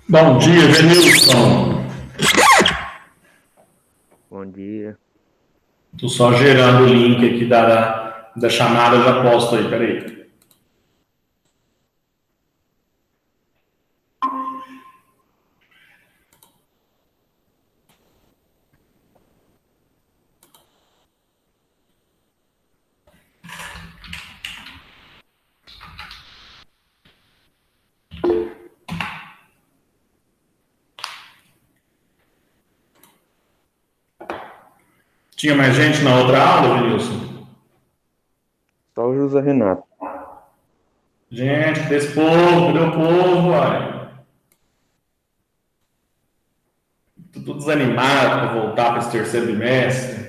Bom dia, Venilson. Bom dia. Estou só gerando o link aqui da chamada, já posto aí, peraí. Tinha mais gente na outra aula, Venilson? Só o José Renato. Gente, desse povo, cadê o povo, uai? Tô tudo desanimado para voltar para esse terceiro bimestre.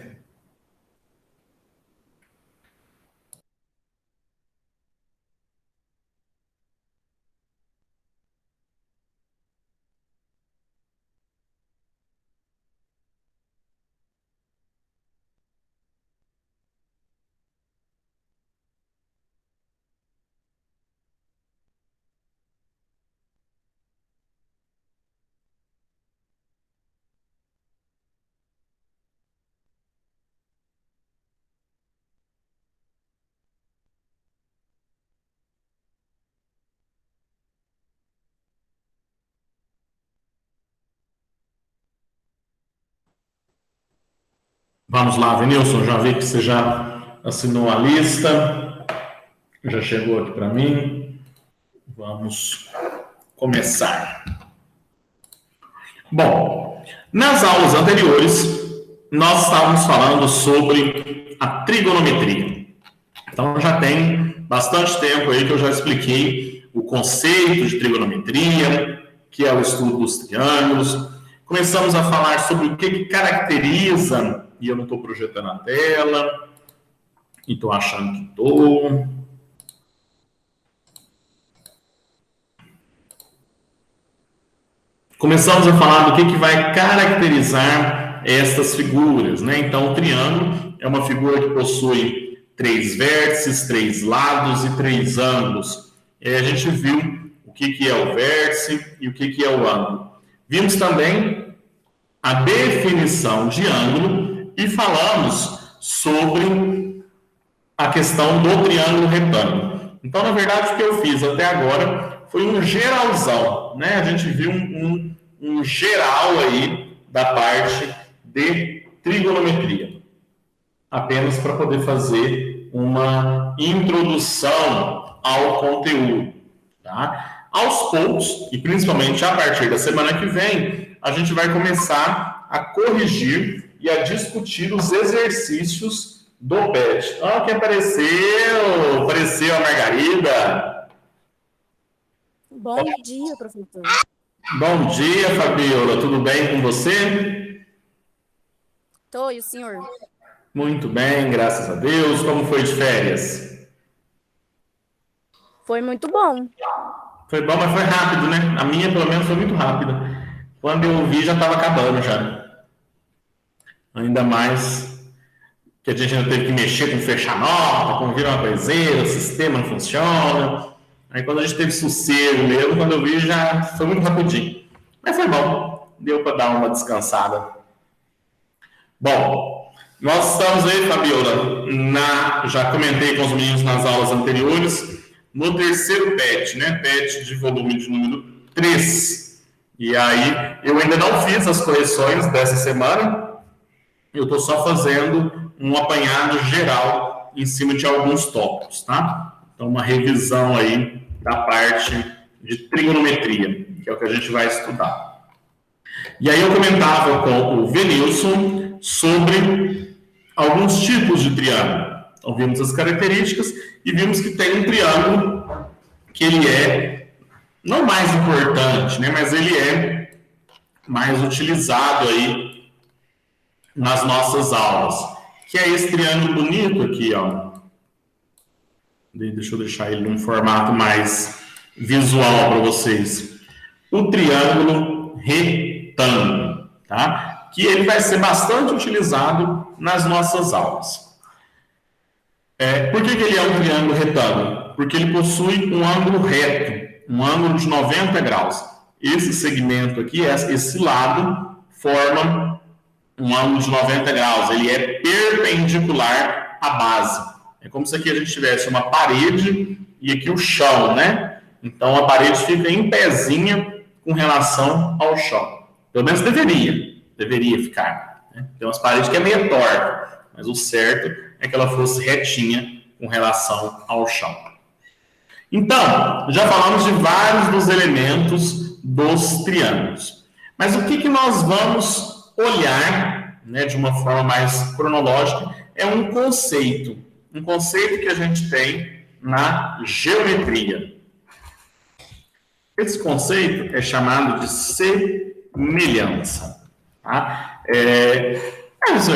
Vamos lá, Venilson, já vi que você já assinou a lista, já chegou aqui para mim. Vamos começar. Bom, nas aulas anteriores, nós estávamos falando sobre a trigonometria. Então, já tem bastante tempo aí que eu já expliquei o conceito de trigonometria, que é o estudo dos triângulos. Começamos a falar sobre o que caracteriza, e eu não estou projetando a tela, e estou achando que estou. Começamos a falar do que vai caracterizar estas figuras, né? Então, o triângulo é uma figura que possui 3 vértices, 3 lados e 3 ângulos. E aí a gente viu o que é o vértice e o que é o ângulo. Vimos também a definição de ângulo e falamos sobre a questão do triângulo retângulo. Então, na verdade, o que eu fiz até agora foi um geralzão, né? A gente viu um geral aí da parte de trigonometria, apenas para poder fazer uma introdução ao conteúdo, tá? Aos poucos, e principalmente a partir da semana que vem, a gente vai começar a corrigir e a discutir os exercícios do PET. Olha quem apareceu! Apareceu a Margarida. Bom dia, professor. Bom dia, Fabiola. Tudo bem com você? Tô, e o senhor? Muito bem, graças a Deus. Como foi de férias? Foi muito bom. Foi bom, mas foi rápido, né? A minha, pelo menos, foi muito rápida. Quando eu vi, já estava acabando já. Ainda mais que a gente ainda teve que mexer com fechar nota, com virar uma coiseira, o sistema não funciona. Aí quando a gente teve sossego mesmo, quando eu vi, já foi muito rapidinho. Mas foi bom, deu para dar uma descansada. Bom, nós estamos aí, Fabiola, já comentei com os meninos nas aulas anteriores, no terceiro PET, né? PET de volume de número 3. E aí, eu ainda não fiz as correções dessa semana, eu estou só fazendo um apanhado geral em cima de alguns tópicos, tá? Então, uma revisão aí da parte de trigonometria, que é o que a gente vai estudar. E aí eu comentava com o Venilson sobre alguns tipos de triângulo. Então, vimos as características e vimos que tem um triângulo que ele é não mais importante, né, mas ele é mais utilizado aí nas nossas aulas, que é esse triângulo bonito aqui, ó. Deixa eu deixar ele num formato mais visual para vocês. O triângulo retângulo, tá? Que ele vai ser bastante utilizado nas nossas aulas. Por que ele é um triângulo retângulo? Porque ele possui um ângulo reto, um ângulo de 90 graus. esse segmento aqui, esse lado, forma um ângulo de 90 graus. Ele é perpendicular à base. É como se aqui a gente tivesse uma parede e aqui o chão, né? Então a parede fica em pezinha com relação ao chão. Pelo menos deveria ficar. Né? Tem umas paredes que é meio torta, mas o certo é que ela fosse retinha com relação ao chão. Então, já falamos de vários dos elementos dos triângulos. Mas o que nós vamos olhar, né, de uma forma mais cronológica, é um conceito que a gente tem na geometria. Esse conceito é chamado de semelhança. Tá? Isso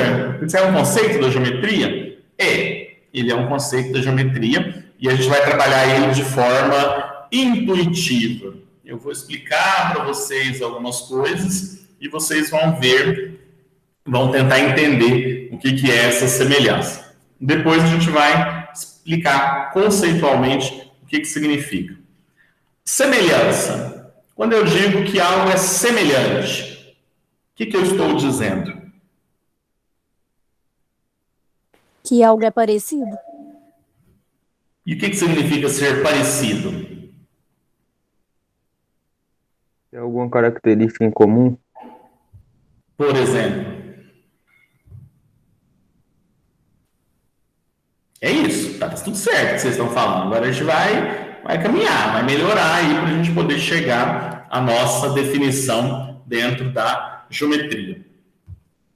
é um conceito da geometria? Ele é um conceito da geometria e a gente vai trabalhar ele de forma intuitiva. Eu vou explicar para vocês algumas coisas e vocês vão tentar entender o que é essa semelhança. Depois a gente vai explicar conceitualmente o que significa. Semelhança. Quando eu digo que algo é semelhante, o que eu estou dizendo? Que algo é parecido? E o que significa ser parecido? Tem alguma característica em comum? Por exemplo. É isso, tá tudo certo que vocês estão falando. Agora a gente vai caminhar, vai melhorar aí para a gente poder chegar à nossa definição dentro da geometria.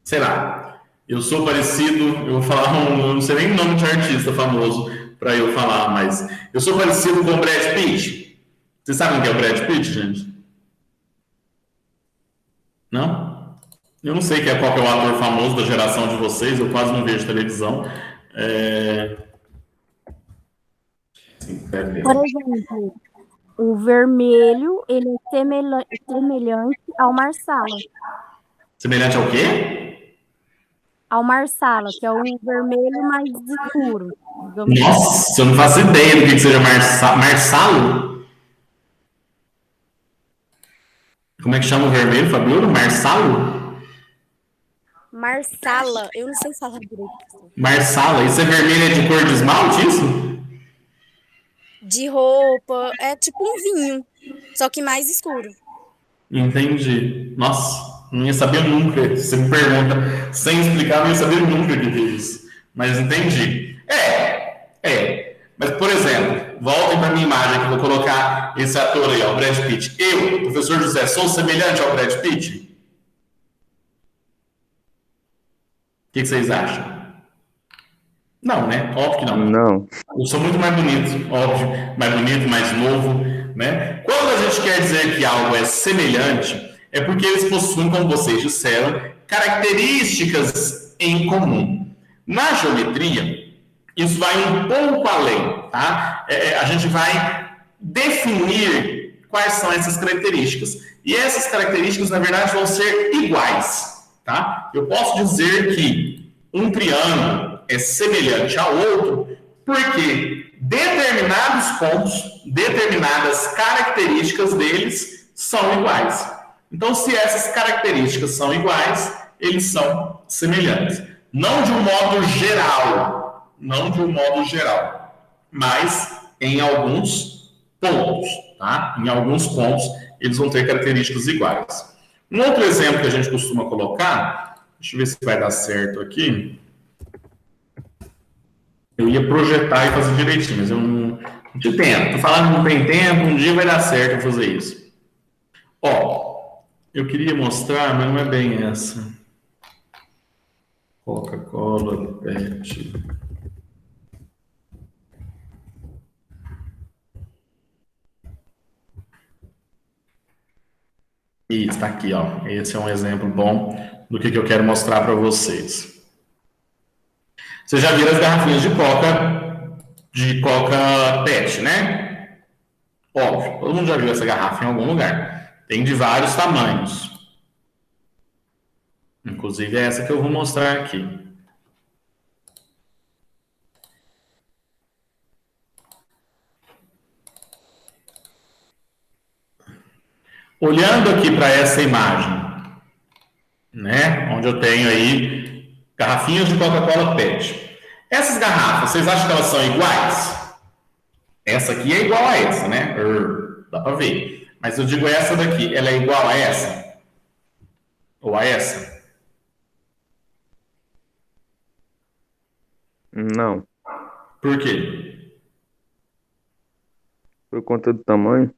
Sei lá, eu sou parecido, eu vou falar eu não sei nem o nome de artista famoso para eu falar, mas eu sou parecido com o Brad Pitt. Vocês sabem quem é o Brad Pitt, gente? Não? Eu não sei qual que é o ator famoso da geração de vocês, eu quase não vejo televisão. Por exemplo, o vermelho, ele é semelhante ao marsala. Semelhante ao quê? Ao marsala, que é um vermelho mais escuro. Nossa, eu não faço ideia do que seja marsalo. Como é que chama o vermelho, Fabiola? Marsalo? Marsala, eu não sei falar direito. Marsala, isso é vermelho, é de cor de esmalte, isso? De roupa, é tipo um vinho, só que mais escuro. Entendi. Nossa, não ia saber nunca. Se você me pergunta sem explicar, não ia saber nunca o que é isso. Mas entendi. Mas, por exemplo, voltem para a minha imagem que eu vou colocar esse ator aí, ó, o Brad Pitt. Eu, professor José, sou semelhante ao Brad Pitt? O que vocês acham? Não, né? Óbvio que não. Não. Eu sou muito mais bonito, óbvio, mais bonito, mais novo, né? Quando a gente quer dizer que algo é semelhante, é porque eles possuem, como vocês disseram, características em comum. Na geometria, isso vai um pouco além, tá? A gente vai definir quais são essas características. E essas características, na verdade, vão ser iguais, tá? Eu posso dizer que um triângulo é semelhante a outro porque determinados pontos, determinadas características deles são iguais. Então, se essas características são iguais, eles são semelhantes. Não de um modo geral, mas em alguns pontos, tá? Em alguns pontos, eles vão ter características iguais. Um outro exemplo que a gente costuma colocar, deixa eu ver se vai dar certo aqui. Eu ia projetar e fazer direitinho, mas eu não tive tempo. Tô falando que não tem tempo, um dia vai dar certo eu fazer isso. Ó, eu queria mostrar, mas não é bem essa. Coca-Cola, PET. Isso, está aqui, ó. Esse é um exemplo bom do que eu quero mostrar para vocês. Vocês já viram as garrafinhas de Coca PET, né? Óbvio, todo mundo já viu essa garrafa em algum lugar. Tem de vários tamanhos. Inclusive é essa que eu vou mostrar aqui. Olhando aqui para essa imagem, né, onde eu tenho aí garrafinhas de Coca-Cola PET. Essas garrafas, vocês acham que elas são iguais? Essa aqui é igual a essa, né? Dá para ver. Mas eu digo essa daqui, ela é igual a essa? Ou a essa? Não. Por quê? Por conta do tamanho?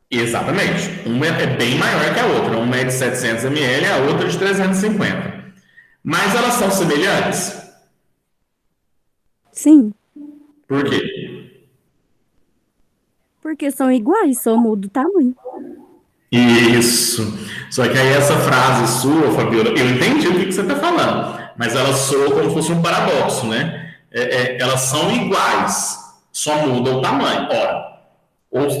Exatamente. Uma é bem maior que a outra. Uma é de 700 ml, a outra de 350. Mas elas são semelhantes? Sim, Por quê? porque são iguais, só muda o tamanho. Isso. Só que aí essa frase sua, Fabiola, eu entendi o que você está falando, mas ela soa como se fosse um paradoxo, né? Elas são iguais, só muda o tamanho. Ora,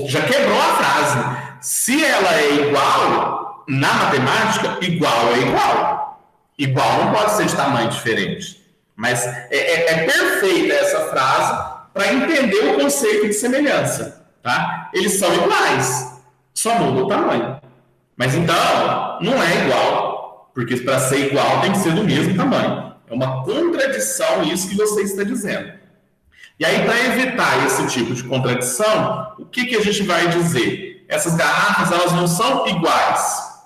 já quebrou a frase. Se ela é igual, na matemática, igual é igual. Igual não pode ser de tamanho diferente. Mas é perfeita essa frase para entender o conceito de semelhança. Tá? Eles são iguais, só muda o tamanho. Mas então, não é igual, porque para ser igual tem que ser do mesmo tamanho. É uma contradição isso que você está dizendo. E aí, para evitar esse tipo de contradição, o que a gente vai dizer? Essas garrafas, elas não são iguais.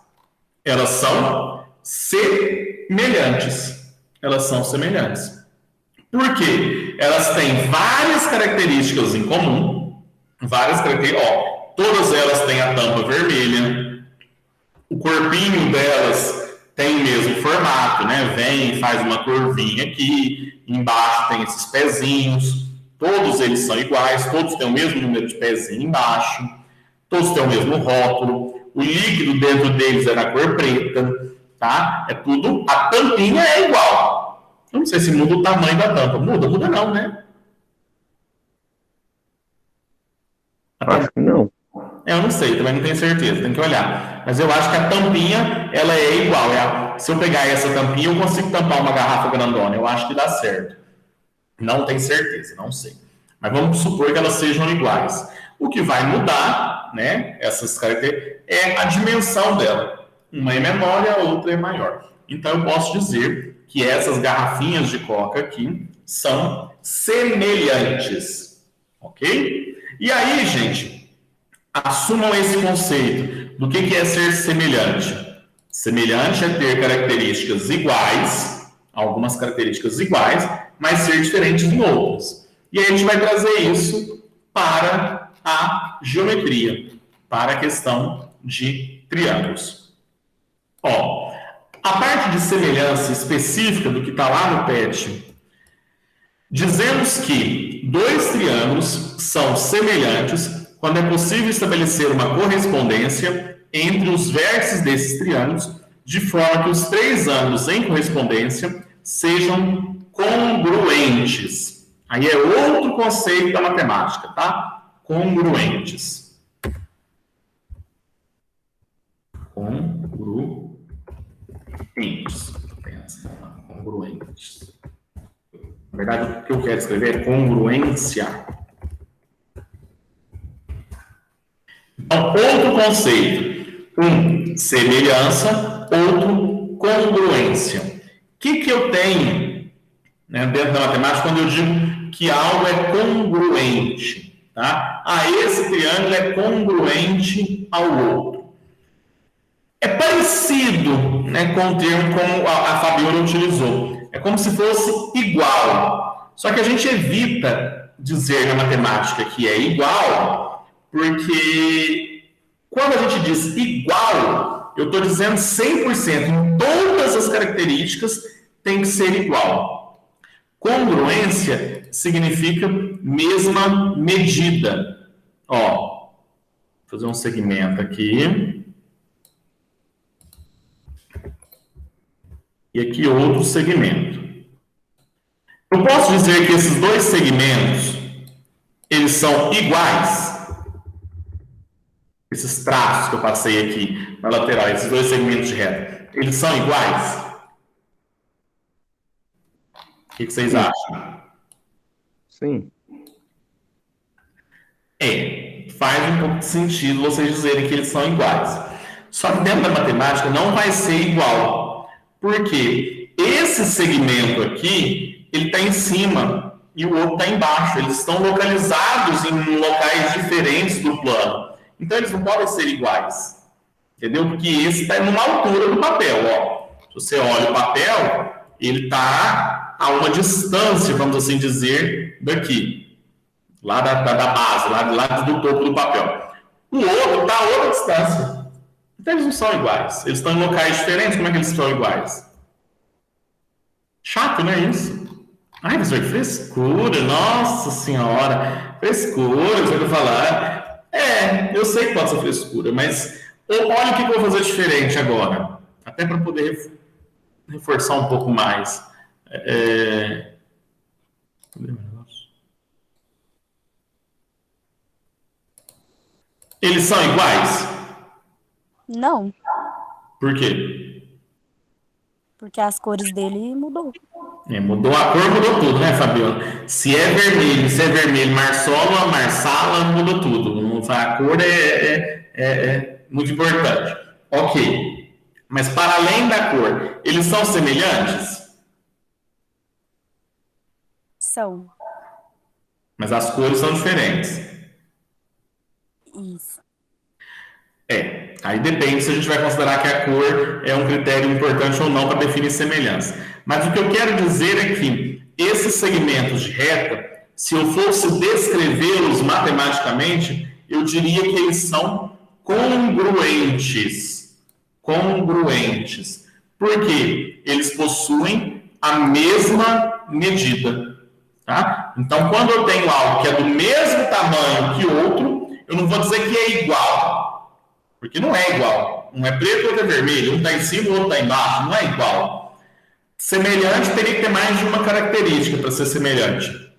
Elas são semelhantes. Elas são semelhantes. Por quê? Elas têm várias características em comum. Várias características. Todas elas têm a tampa vermelha. O corpinho delas tem o mesmo formato, né? Vem e faz uma curvinha aqui. Embaixo tem esses pezinhos. Todos eles são iguais. Todos têm o mesmo número de pezinho embaixo. Todos têm o mesmo rótulo. O líquido dentro deles é na cor preta, tá? É tudo. A tampinha é igual. Eu não sei se muda o tamanho da tampa. Muda não, né? Acho que não. Eu não sei, também não tenho certeza, tem que olhar. Mas eu acho que a tampinha, ela é igual. Se eu pegar essa tampinha, eu consigo tampar uma garrafa grandona. Eu acho que dá certo. Não tenho certeza, não sei. Mas vamos supor que elas sejam iguais. O que vai mudar, né, essas características, é a dimensão dela. Uma é menor e a outra é maior. Então eu posso dizer que essas garrafinhas de coca aqui são semelhantes. Ok? E aí, gente, assumam esse conceito do que é ser semelhante. Semelhante é ter características iguais, algumas características iguais, mas ser diferentes em outras. E aí a gente vai trazer isso para a geometria, para a questão de triângulos. A parte de semelhança específica do que está lá no PET, dizemos que dois triângulos são semelhantes quando é possível estabelecer uma correspondência entre os vértices desses triângulos, de forma que os três ângulos em correspondência sejam congruentes. Aí é outro conceito da matemática, tá? Congruentes. Congruentes. Congruentes. Na verdade, o que eu quero escrever é congruência. Então, outro conceito. Um, semelhança. Outro, congruência. O que eu tenho, né, dentro da matemática quando eu digo que algo é congruente? Tá? Esse triângulo é congruente ao outro. É parecido, né, com o termo como a Fabiola utilizou. É como se fosse igual. Só que a gente evita dizer na matemática que é igual, porque quando a gente diz igual, eu estou dizendo 100%, em todas as características tem que ser igual. Congruência significa mesma medida. Vou fazer um segmento aqui. E aqui outro segmento. Eu posso dizer que esses dois segmentos, eles são iguais? Esses traços que eu passei aqui na lateral, esses dois segmentos de reta, eles são iguais? O que vocês acham? Sim. Faz um pouco de sentido vocês dizerem que eles são iguais. Só que dentro da matemática não vai ser igual. Por quê? Esse segmento aqui, ele está em cima e o outro está embaixo. Eles estão localizados em locais diferentes do plano. Então, eles não podem ser iguais. Entendeu? Porque esse está numa altura do papel. Ó. Se você olha o papel, ele está a uma distância, vamos assim dizer, daqui. Lá da base, lá do topo do papel. O outro está a outra distância. Então, eles não são iguais. Eles estão em locais diferentes. Como é que eles são iguais? Chato, não é isso? Ai, professor, frescura, nossa senhora, frescura, você vai falar. Eu sei que pode ser frescura, mas olha o que eu vou fazer diferente agora, até para poder reforçar um pouco mais. Eles são iguais? Não, Por quê? porque as cores dele mudou. Mudou a cor, mudou tudo, né, Fabiana? Se é vermelho, Marsola, Marsala, mudou tudo. A cor é muito importante. Ok. Mas para além da cor, eles são semelhantes? São. Mas as cores são diferentes. Isso. Aí depende se a gente vai considerar que a cor é um critério importante ou não para definir semelhança. Mas o que eu quero dizer é que esses segmentos de reta, se eu fosse descrevê-los matematicamente, eu diria que eles são congruentes. Congruentes. Por quê? Eles possuem a mesma medida. Tá? Então, quando eu tenho algo que é do mesmo tamanho que outro, eu não vou dizer que é igual. Porque não é igual. Um é preto, outro é vermelho. Um está em cima, o outro está embaixo. Não é igual. Semelhante teria que ter mais de uma característica para ser semelhante.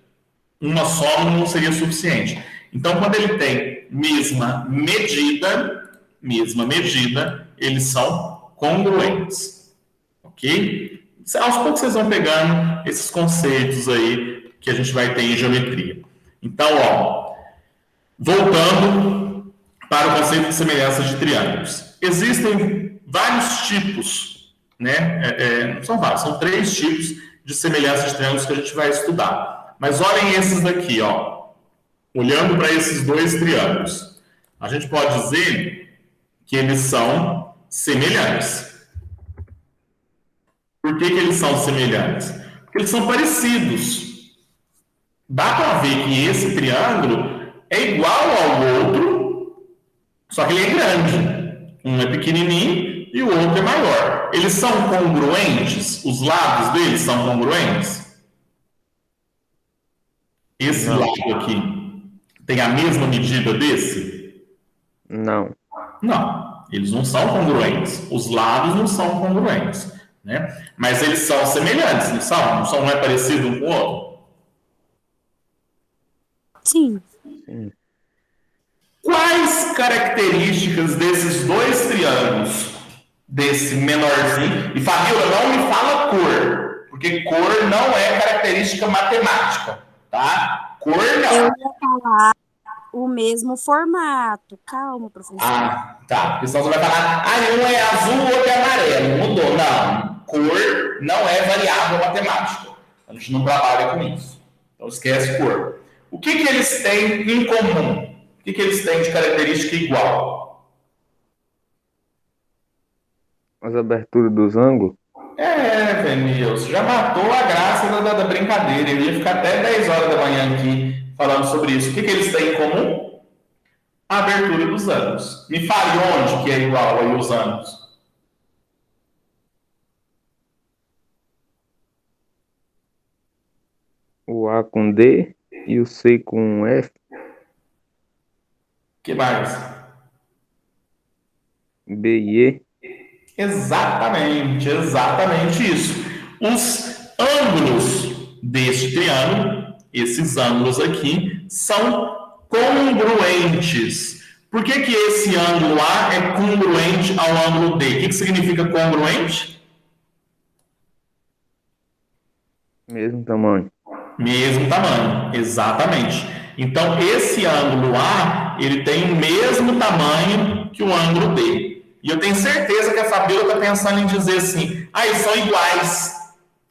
Uma só não seria suficiente. Então, quando ele tem mesma medida, eles são congruentes. Ok? Aos poucos vocês vão pegando esses conceitos aí que a gente vai ter em geometria. Então, voltando para o conceito de semelhança de triângulos. Existem vários tipos, né? São vários, são 3 tipos de semelhança de triângulos que a gente vai estudar. Mas olhem esses daqui, olhando para esses 2 triângulos. A gente pode dizer que eles são semelhantes. Por que eles são semelhantes? Porque eles são parecidos. Dá para ver que esse triângulo é igual ao outro, só que ele é grande. Um é pequenininho e o outro é maior. Eles são congruentes? Os lados deles são congruentes? Esse lado aqui tem a mesma medida desse? Não. Não. Eles não são congruentes. Os lados não são congruentes. Né? Mas eles são semelhantes, não são? Não é parecido um com o outro? Sim. Quais características desses 2 triângulos, desse menorzinho, e Fabiola, não me fala cor, porque cor não é característica matemática, tá? Cor não. Eu ia falar o mesmo formato. Calma, professor. Tá. Porque senão você vai falar, um é azul, o outro é amarelo. Mudou. Não. Cor não é variável matemática. A gente não trabalha com isso. Então esquece cor. O que eles têm em comum? O que eles têm de característica igual? As aberturas dos ângulos? Venilson, já matou a graça da brincadeira. Eu ia ficar até 10 horas da manhã aqui falando sobre isso. O que eles têm em comum? A abertura dos ângulos. Me fale onde que é igual aí os ângulos. O A com D e o C com F. Que mais? B e E. Exatamente isso. Os ângulos deste triângulo, esses ângulos aqui, são congruentes. Por que esse ângulo A é congruente ao ângulo D? O que significa congruente? Mesmo tamanho. Mesmo tamanho, exatamente. Então, esse ângulo A, ele tem o mesmo tamanho que o ângulo D. E eu tenho certeza que a Fabiola está pensando em dizer assim, eles são iguais.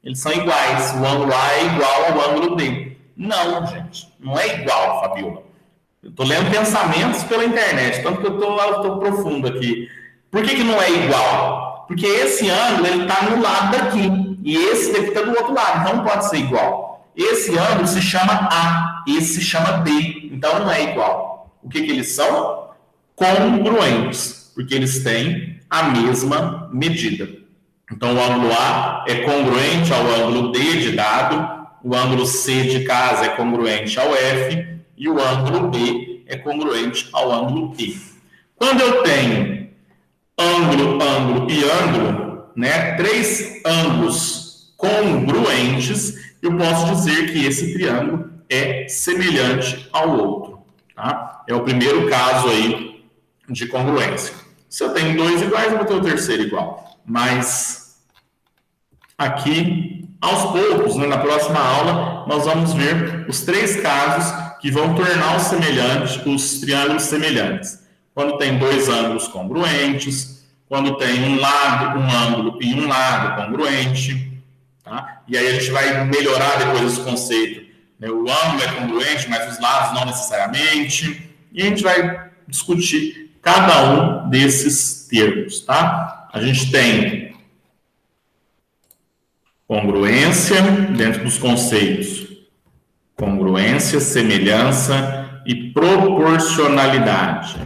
Eles são iguais. O ângulo A é igual ao ângulo D. Não, gente. Não é igual, Fabiola. Eu estou lendo pensamentos pela internet, tanto que eu estou profundo aqui. Por que não é igual? Porque esse ângulo está no lado daqui. E esse daqui está do outro lado. Então não pode ser igual. Esse ângulo se chama A. Esse se chama D. Então não é igual. O que eles são? Congruentes. Porque eles têm a mesma medida. Então, o ângulo A é congruente ao ângulo D de dado, o ângulo C de casa é congruente ao F e o ângulo B é congruente ao ângulo E. Quando eu tenho ângulo, ângulo e ângulo, né, 3 ângulos congruentes, eu posso dizer que esse triângulo é semelhante ao outro. Tá? É o primeiro caso aí de congruência. Se eu tenho 2 iguais, eu vou ter o terceiro igual. Mas aqui, aos poucos, né, na próxima aula, nós vamos ver os 3 casos que vão tornar os triângulos semelhantes. Quando tem 2 ângulos congruentes, quando tem um ângulo e um lado congruente. Tá? E aí a gente vai melhorar depois esse conceito. Né? O ângulo é congruente, mas os lados não necessariamente. E a gente vai discutir cada um desses termos, tá? A gente tem congruência dentro dos conceitos. Congruência, semelhança e proporcionalidade.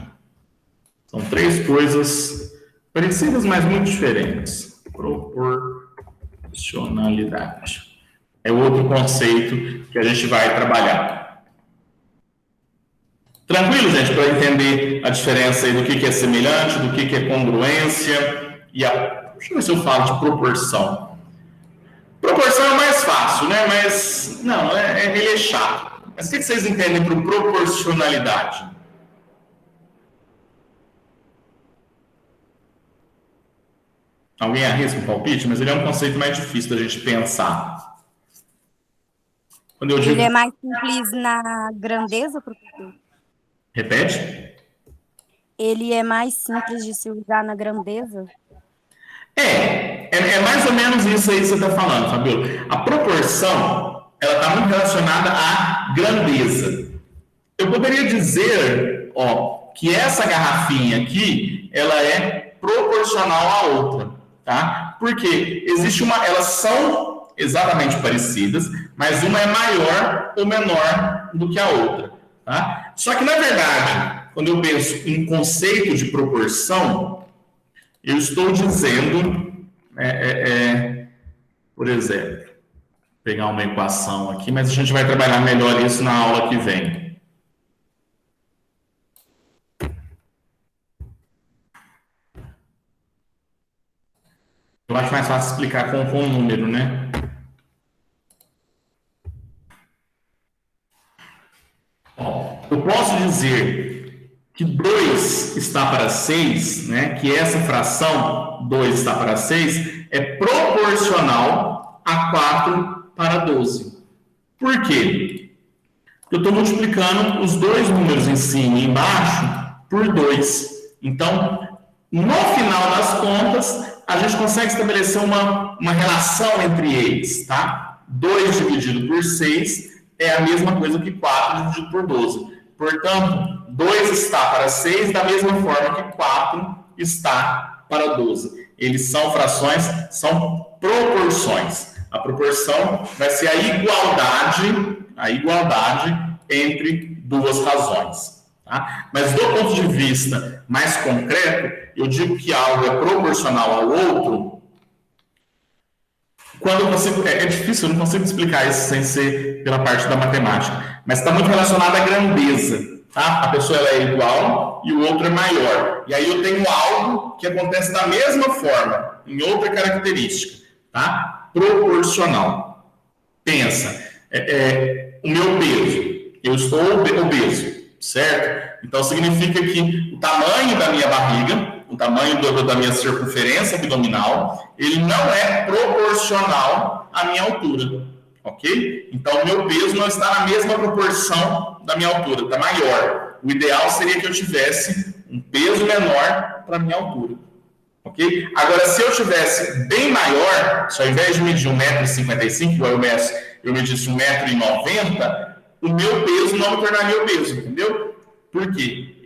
São 3 coisas parecidas, mas muito diferentes. Proporcionalidade. É outro conceito que a gente vai trabalhar. Tranquilo, gente, para entender a diferença aí do que é semelhante, do que é congruência e deixa eu ver se eu falo de proporção. Proporção é mais fácil, né? Mas não, ele é chato. Mas o que vocês entendem por proporcionalidade? Alguém arrisca um palpite? Mas ele é um conceito mais difícil da gente pensar. Quando eu digo... Ele é mais simples na grandeza, professor? Repete? Ele é mais simples de se usar na grandeza? É mais ou menos isso aí que você está falando, Fabiola. A proporção, ela está muito relacionada à grandeza. Eu poderia dizer, que essa garrafinha aqui, ela é proporcional à outra, tá? Porque elas são exatamente parecidas, mas uma é maior ou menor do que a outra, tá? Só que, na verdade, quando eu penso em conceito de proporção, eu estou dizendo, por exemplo, vou pegar uma equação aqui, mas a gente vai trabalhar melhor isso na aula que vem. Eu acho mais fácil explicar com um número, né? Eu posso dizer que 2 está para 6, né? Que essa fração 2 está para 6 é proporcional a 4 para 12. Por quê? Eu estou multiplicando os 2 números em cima e embaixo por 2. Então, no final das contas, a gente consegue estabelecer uma relação entre eles, tá? 2 dividido por 6 é a mesma coisa que 4 dividido por 12. Portanto, 2 está para 6 da mesma forma que 4 está para 12. Eles são frações, são proporções. A proporção vai ser a igualdade entre 2 razões. Tá? Mas do ponto de vista mais concreto, eu digo que algo é proporcional ao outro quando eu consigo... É difícil, eu não consigo explicar isso sem ser pela parte da matemática. Mas está muito relacionado à grandeza. Tá? A pessoa ela é igual e o outro é maior. E aí eu tenho algo que acontece da mesma forma, em outra característica. Tá? Proporcional. Pensa, o meu peso. Eu estou obeso, certo? Então significa que o tamanho da minha barriga, o tamanho da minha circunferência abdominal, ele não é proporcional à minha altura, ok? Então o meu peso não está na mesma proporção da minha altura, está maior. O ideal seria que eu tivesse um peso menor para a minha altura. Ok? Agora, se eu tivesse bem maior, se ao invés de medir 1,55 m, igual eu medisse 1,90 m, o meu peso não me tornaria o peso, entendeu? Por quê?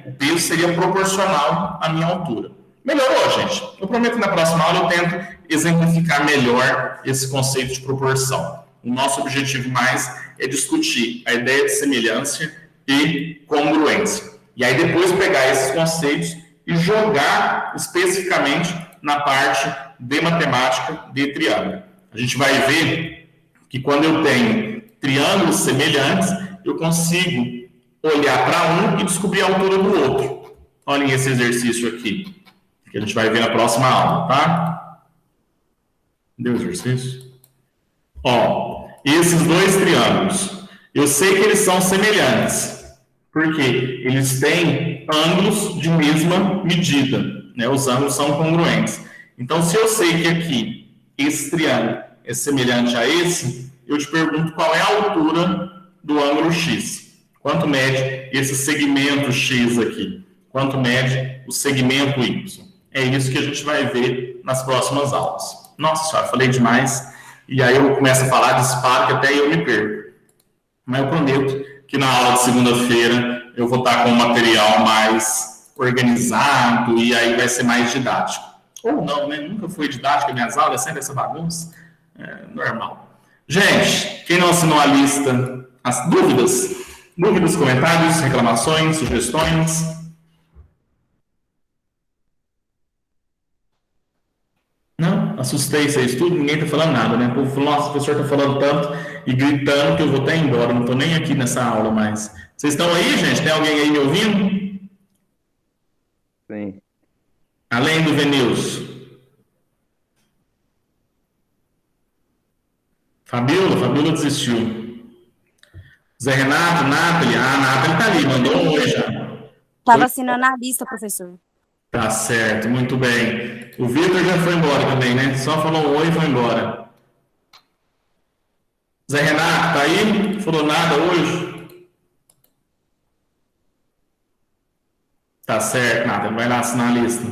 O peso seria proporcional à minha altura. Melhorou, gente? Eu prometo que na próxima aula eu tento exemplificar melhor esse conceito de proporção. O nosso objetivo mais é discutir a ideia de semelhança e congruência. E aí depois pegar esses conceitos e jogar especificamente na parte de matemática de triângulo. A gente vai ver que quando eu tenho triângulos semelhantes, eu consigo olhar para um e descobrir a altura do outro. Olhem esse exercício aqui, que a gente vai ver na próxima aula, tá? Deu o exercício? Ó, esses dois triângulos, eu sei que eles são semelhantes, porque eles têm ângulos de mesma medida, né? Os ângulos são congruentes. Então, se eu sei que aqui esse triângulo é semelhante a esse, eu te pergunto qual é a altura do ângulo X. Quanto mede esse segmento X aqui? Quanto mede o segmento Y? É isso que a gente vai ver nas próximas aulas. Nossa senhora, falei demais. E aí eu começo a falar, disparo, que até eu me perco. Mas eu prometo que na aula de segunda-feira eu vou estar com um material mais organizado e aí vai ser mais didático. Ou não, né? Nunca foi didático nas minhas aulas, é sempre essa bagunça. É normal. Gente, quem não assinou a lista, as dúvidas, comentários, reclamações, sugestões? Não? Assustei vocês tudo, ninguém tá falando nada, né? O povo falou, nossa, o professor tá falando tanto e gritando que eu vou até embora, não tô nem aqui nessa aula mais. Vocês estão aí, gente? Tem alguém aí me ouvindo? Sim. Além do Venilson. Fabiola desistiu. Zé Renato, Nathalie, a Nathalie tá ali, mandou um oi já. Estava assinando a lista, professor. Tá certo, muito bem. O Vitor já foi embora também, né? Só falou um oi e foi embora. Zé Renato, tá aí? Não falou nada hoje? Tá certo, Nathalie, vai lá assinar a lista.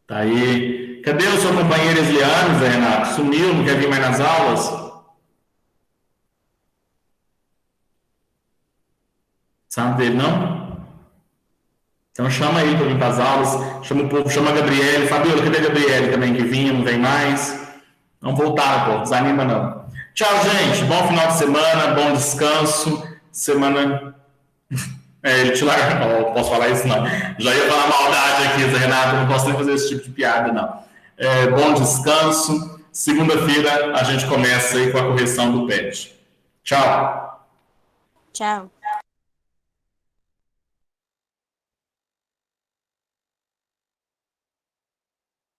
Tá aí. Cadê o seu companheiro Esliano, Zé Renato? Sumiu, não quer vir mais nas aulas? Sabe dele, não? Então chama ele para vir para as aulas, chama o povo, chama a Gabriele. Fabiola, cadê a Gabriele também que vinha, não vem mais? Não voltaram, pô, desanima não. Tchau, gente, bom final de semana, bom descanso. Semana... ele te larga, não posso falar isso não. Já ia falar maldade aqui, Zé Renato, não posso nem fazer esse tipo de piada, não. Bom descanso. Segunda-feira a gente começa aí com a correção do PET. Tchau. Tchau.